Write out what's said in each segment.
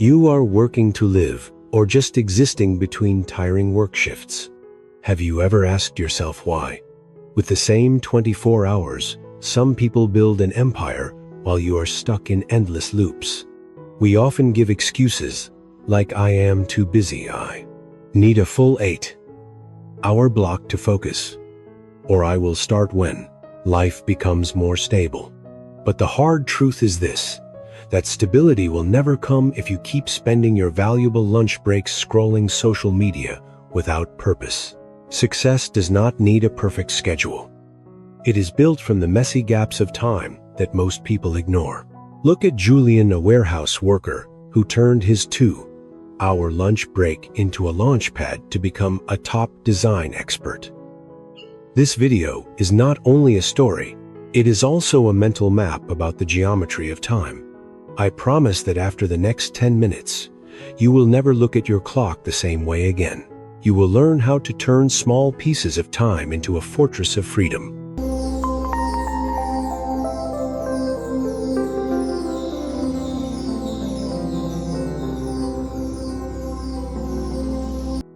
You are working to live, or just existing between tiring work shifts. Have you ever asked yourself why? With the same 24 hours, some people build an empire while you are stuck in endless loops. We often give excuses, like I am too busy, I need a full 8-hour block to focus, or I will start when life becomes more stable. But the hard truth is this, that stability will never come if you keep spending your valuable lunch breaks scrolling social media without purpose. Success does not need a perfect schedule. It is built from the messy gaps of time that most people ignore. Look at Julian, a warehouse worker who turned his 2-hour lunch break into a launchpad to become a top design expert. This video is not only a story, it is also a mental map about the geometry of time. I promise that after the next 10 minutes, you will never look at your clock the same way again. You will learn how to turn small pieces of time into a fortress of freedom.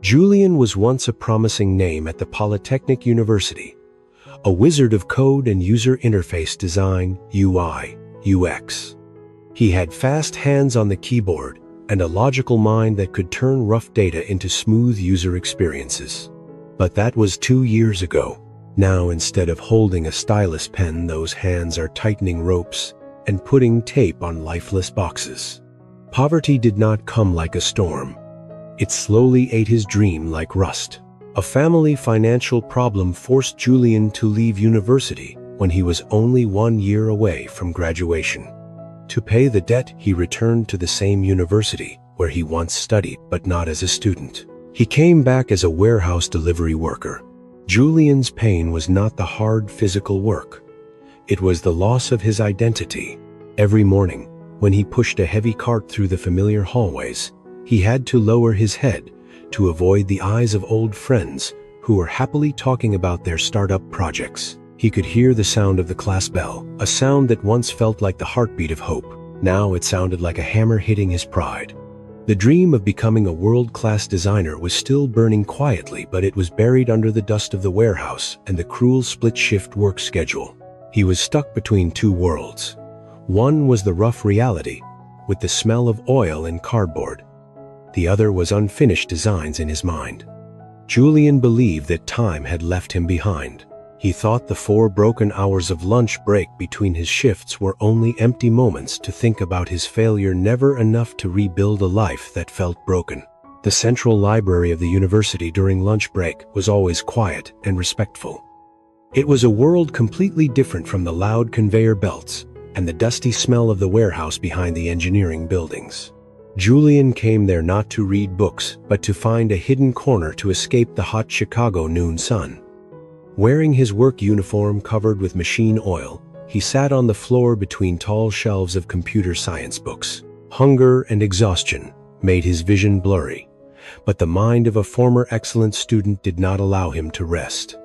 Julian was once a promising name at the Polytechnic University, a wizard of code and user interface design, UI, UX. He had fast hands on the keyboard and a logical mind that could turn rough data into smooth user experiences. But that was 2 years ago. Now, instead of holding a stylus pen, those hands are tightening ropes and putting tape on lifeless boxes. Poverty did not come like a storm. It slowly ate his dream like rust. A family financial problem forced Julian to leave university when he was only 1 year away from graduation. To pay the debt, he returned to the same university where he once studied, but not as a student. He came back as a warehouse delivery worker. Julian's pain was not the hard physical work. It was the loss of his identity. Every morning, when he pushed a heavy cart through the familiar hallways, he had to lower his head to avoid the eyes of old friends who were happily talking about their startup projects. He could hear the sound of the class bell, a sound that once felt like the heartbeat of hope. Now it sounded like a hammer hitting his pride. The dream of becoming a world-class designer was still burning quietly, but it was buried under the dust of the warehouse and the cruel split-shift work schedule. He was stuck between two worlds. One was the rough reality, with the smell of oil and cardboard. The other was unfinished designs in his mind. Julian believed that time had left him behind. He thought the 4 broken hours of lunch break between his shifts were only empty moments to think about his failure, never enough to rebuild a life that felt broken. The central library of the university during lunch break was always quiet and respectful. It was a world completely different from the loud conveyor belts and the dusty smell of the warehouse behind the engineering buildings. Julian came there not to read books, but to find a hidden corner to escape the hot Chicago noon sun. Wearing his work uniform covered with machine oil, he sat on the floor between tall shelves of computer science books. Hunger and exhaustion made his vision blurry, but the mind of a former excellent student did not allow him to rest.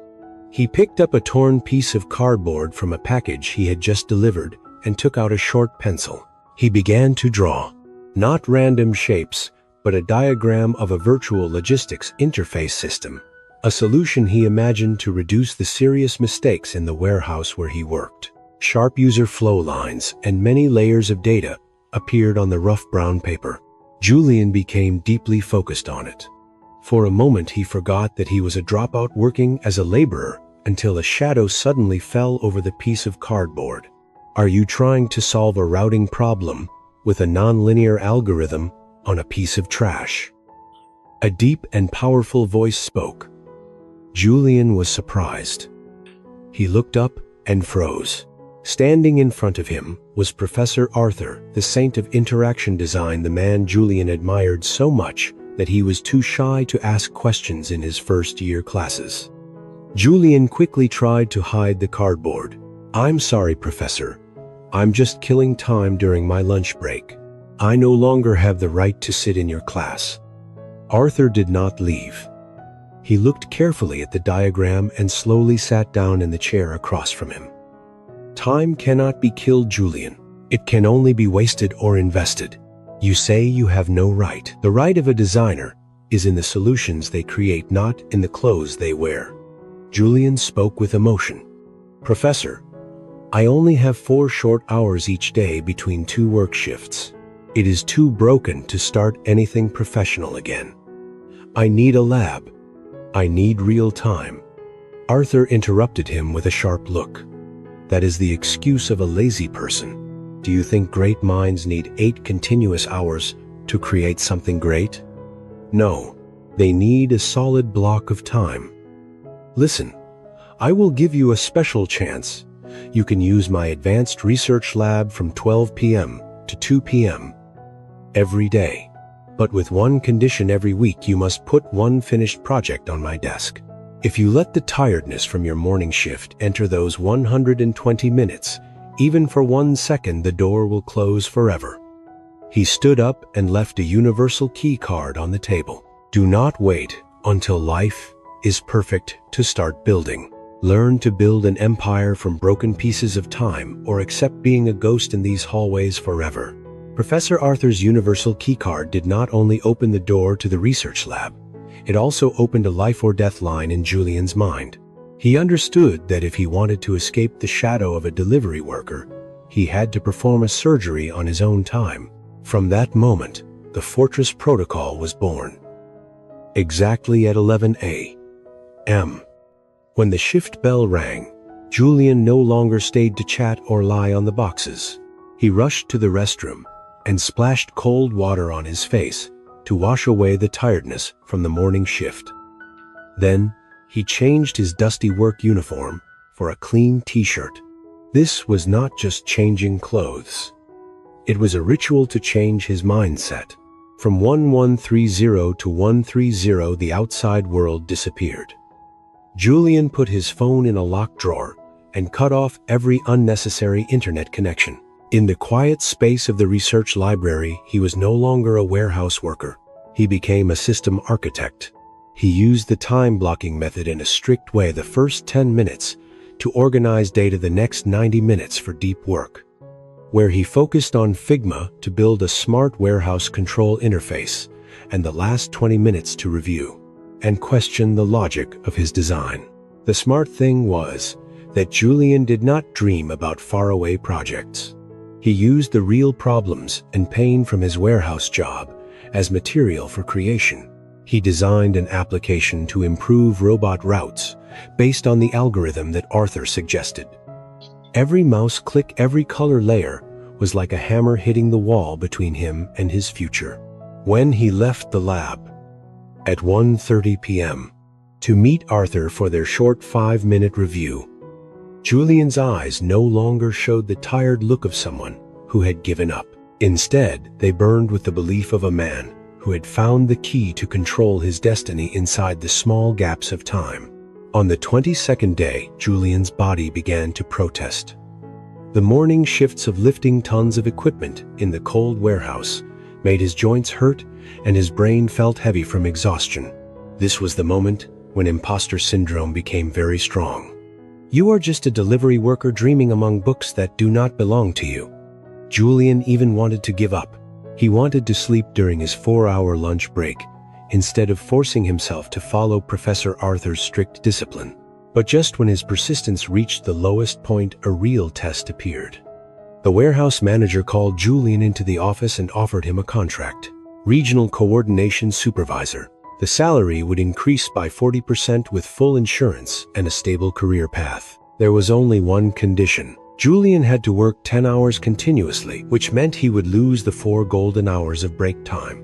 He picked up a torn piece of cardboard from a package he had just delivered and took out a short pencil. He began to draw, not random shapes, but a diagram of a virtual logistics interface system. A solution he imagined to reduce the serious mistakes in the warehouse where he worked. Sharp user flow lines and many layers of data appeared on the rough brown paper. Julian became deeply focused on it. For a moment he forgot that he was a dropout working as a laborer until a shadow suddenly fell over the piece of cardboard. Are you trying to solve a routing problem with a nonlinear algorithm on a piece of trash? A deep and powerful voice spoke. Julian was surprised. He looked up and froze. Standing in front of him was Professor Arthur, the saint of interaction design, the man Julian admired so much that he was too shy to ask questions in his first-year classes. Julian quickly tried to hide the cardboard. "I'm sorry, Professor. I'm just killing time during my lunch break. I no longer have the right to sit in your class." Arthur did not leave. He looked carefully at the diagram and slowly sat down in the chair across from him. Time cannot be killed, Julian. It can only be wasted or invested. You say you have no right. The right of a designer is in the solutions they create, not in the clothes they wear. Julian spoke with emotion. Professor, I only have 4 short hours each day between 2 work shifts. It is too broken to start anything professional again. I need a lab. I need real time. Arthur interrupted him with a sharp look. That is the excuse of a lazy person. Do you think great minds need 8 continuous hours to create something great? No, they need a solid block of time. Listen, I will give you a special chance. You can use my advanced research lab from 12 p.m. to 2 p.m. every day. But with one condition: every week you must put one finished project on my desk. If you let the tiredness from your morning shift enter those 120 minutes, even for 1 second, the door will close forever. He stood up and left a universal key card on the table. Do not wait until life is perfect to start building. Learn to build an empire from broken pieces of time, or accept being a ghost in these hallways forever. Professor Arthur's universal keycard did not only open the door to the research lab, it also opened a life or death line in Julian's mind. He understood that if he wanted to escape the shadow of a delivery worker, he had to perform a surgery on his own time. From that moment, the Fortress Protocol was born. Exactly at 11 a.m. When the shift bell rang, Julian no longer stayed to chat or lie on the boxes. He rushed to the restroom and splashed cold water on his face to wash away the tiredness from the morning shift. Then, he changed his dusty work uniform for a clean t-shirt. This was not just changing clothes. It was a ritual to change his mindset. From 1130 to 130, the outside world disappeared. Julian put his phone in a locked drawer and cut off every unnecessary internet connection. In the quiet space of the research library, he was no longer a warehouse worker. He became a system architect. He used the time blocking method in a strict way: the first 10 minutes to organize data, the next 90 minutes for deep work. Where he focused on Figma to build a smart warehouse control interface, and the last 20 minutes to review and question the logic of his design. The smart thing was that Julian did not dream about faraway projects. He used the real problems and pain from his warehouse job as material for creation. He designed an application to improve robot routes based on the algorithm that Arthur suggested. Every mouse click, every color layer was like a hammer hitting the wall between him and his future. When he left the lab at 1:30 p.m. to meet Arthur for their short 5-minute review, Julian's eyes no longer showed the tired look of someone who had given up. Instead, they burned with the belief of a man who had found the key to control his destiny inside the small gaps of time. On the 22nd day, Julian's body began to protest. The morning shifts of lifting tons of equipment in the cold warehouse made his joints hurt, and his brain felt heavy from exhaustion. This was the moment when imposter syndrome became very strong. You are just a delivery worker dreaming among books that do not belong to you. Julian even wanted to give up. He wanted to sleep during his 4-hour lunch break, instead of forcing himself to follow Professor Arthur's strict discipline. But just when his persistence reached the lowest point, a real test appeared. The warehouse manager called Julian into the office and offered him a contract. Regional Coordination Supervisor. The salary would increase by 40% with full insurance and a stable career path. There was only one condition. Julian had to work 10 hours continuously, which meant he would lose the 4 golden hours of break time.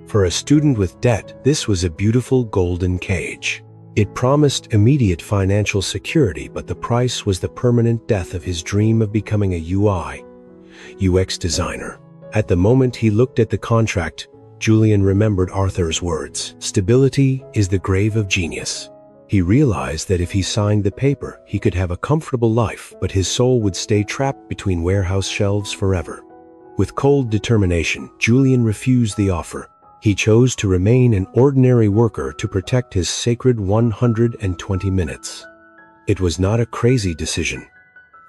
For a student with debt, this was a beautiful golden cage. It promised immediate financial security, but the price was the permanent death of his dream of becoming a UI/UX designer. At the moment he looked at the contract, Julian remembered Arthur's words: "Stability is the grave of genius." He realized that if he signed the paper, he could have a comfortable life, but his soul would stay trapped between warehouse shelves forever. With cold determination, Julian refused the offer. He chose to remain an ordinary worker to protect his sacred 120 minutes. It was not a crazy decision.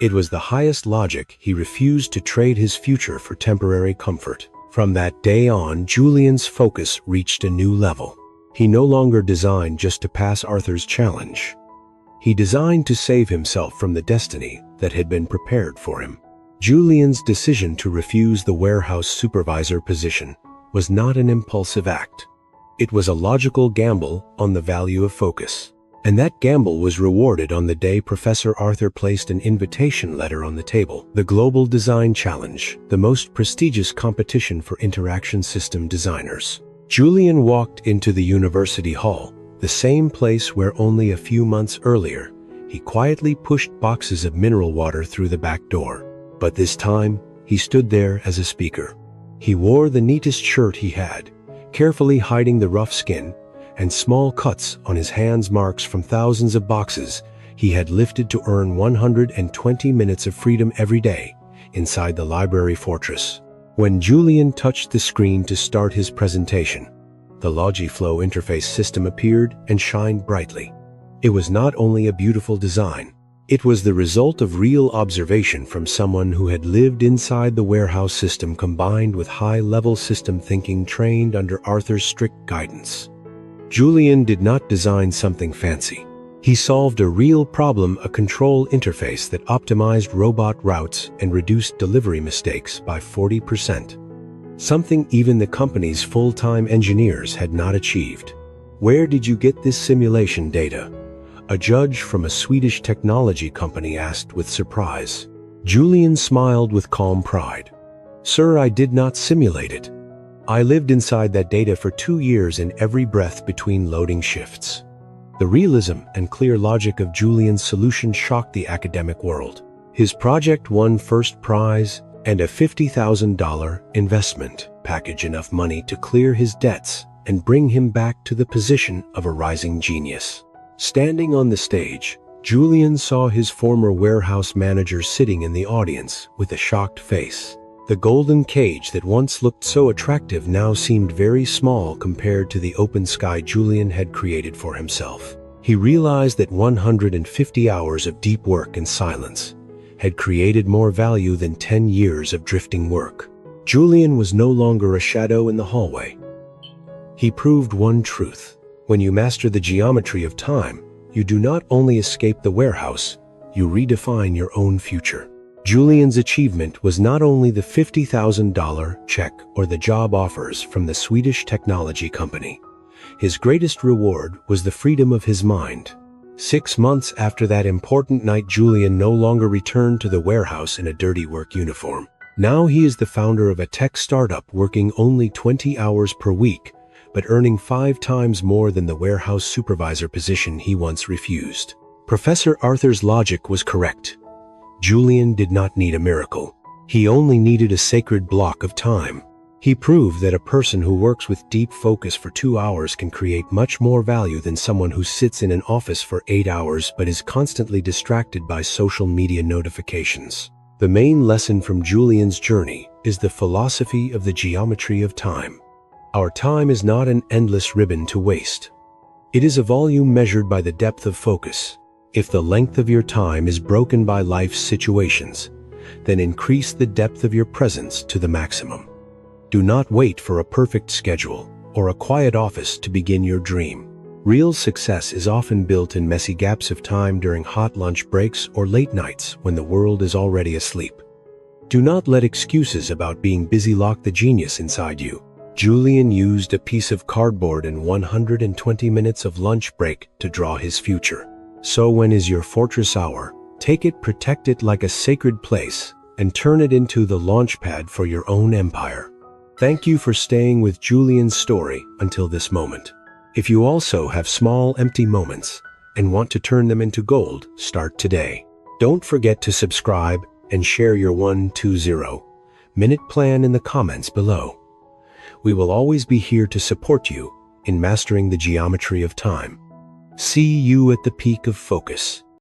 It was the highest logic. He refused to trade his future for temporary comfort. From that day on, Julian's focus reached a new level. He no longer designed just to pass Arthur's challenge. He designed to save himself from the destiny that had been prepared for him. Julian's decision to refuse the warehouse supervisor position was not an impulsive act. It was a logical gamble on the value of focus. And that gamble was rewarded on the day Professor Arthur placed an invitation letter on the table. The Global Design Challenge, the most prestigious competition for interaction system designers. Julian walked into the university hall, the same place where only a few months earlier, he quietly pushed boxes of mineral water through the back door. But this time, he stood there as a speaker. He wore the neatest shirt he had, carefully hiding the rough skin and small cuts on his hands, marks from thousands of boxes he had lifted to earn 120 minutes of freedom every day inside the library fortress. When Julian touched the screen to start his presentation, the Logiflow interface system appeared and shined brightly. It was not only a beautiful design, it was the result of real observation from someone who had lived inside the warehouse system combined with high-level system thinking trained under Arthur's strict guidance. Julian did not design something fancy. He solved a real problem, a control interface that optimized robot routes and reduced delivery mistakes by 40%. Something even the company's full-time engineers had not achieved. "Where did you get this simulation data?" a judge from a Swedish technology company asked with surprise. Julian smiled with calm pride. "Sir, I did not simulate it. I lived inside that data for 2 years in every breath between loading shifts." The realism and clear logic of Julian's solution shocked the academic world. His project won first prize and a $50,000 investment package, enough money to clear his debts and bring him back to the position of a rising genius. Standing on the stage, Julian saw his former warehouse manager sitting in the audience with a shocked face. The golden cage that once looked so attractive now seemed very small compared to the open sky Julian had created for himself. He realized that 150 hours of deep work and silence had created more value than 10 years of drifting work. Julian was no longer a shadow in the hallway. He proved one truth: when you master the geometry of time, you do not only escape the warehouse, you redefine your own future. Julian's achievement was not only the $50,000 check or the job offers from the Swedish technology company. His greatest reward was the freedom of his mind. 6 months after that important night, Julian no longer returned to the warehouse in a dirty work uniform. Now he is the founder of a tech startup working only 20 hours per week, but earning 5 times more than the warehouse supervisor position he once refused. Professor Arthur's logic was correct. Julian did not need a miracle. He only needed a sacred block of time. He proved that a person who works with deep focus for 2 hours can create much more value than someone who sits in an office for 8 hours but is constantly distracted by social media notifications. The main lesson from Julian's journey is the philosophy of the geometry of time. Our time is not an endless ribbon to waste. It is a volume measured by the depth of focus. If the length of your time is broken by life's situations, then increase the depth of your presence to the maximum. Do not wait for a perfect schedule or a quiet office to begin your dream. Real success is often built in messy gaps of time during hot lunch breaks or late nights when the world is already asleep. Do not let excuses about being busy lock the genius inside you. Julian used a piece of cardboard and 120 minutes of lunch break to draw his future. So when is your fortress hour? Take it, protect it like a sacred place, and turn it into the launchpad for your own empire. Thank you for staying with Julian's story until this moment. If you also have small empty moments and want to turn them into gold, start today. Don't forget to subscribe and share your 120-minute plan in the comments below. We will always be here to support you in mastering the geometry of time. See you at the peak of focus.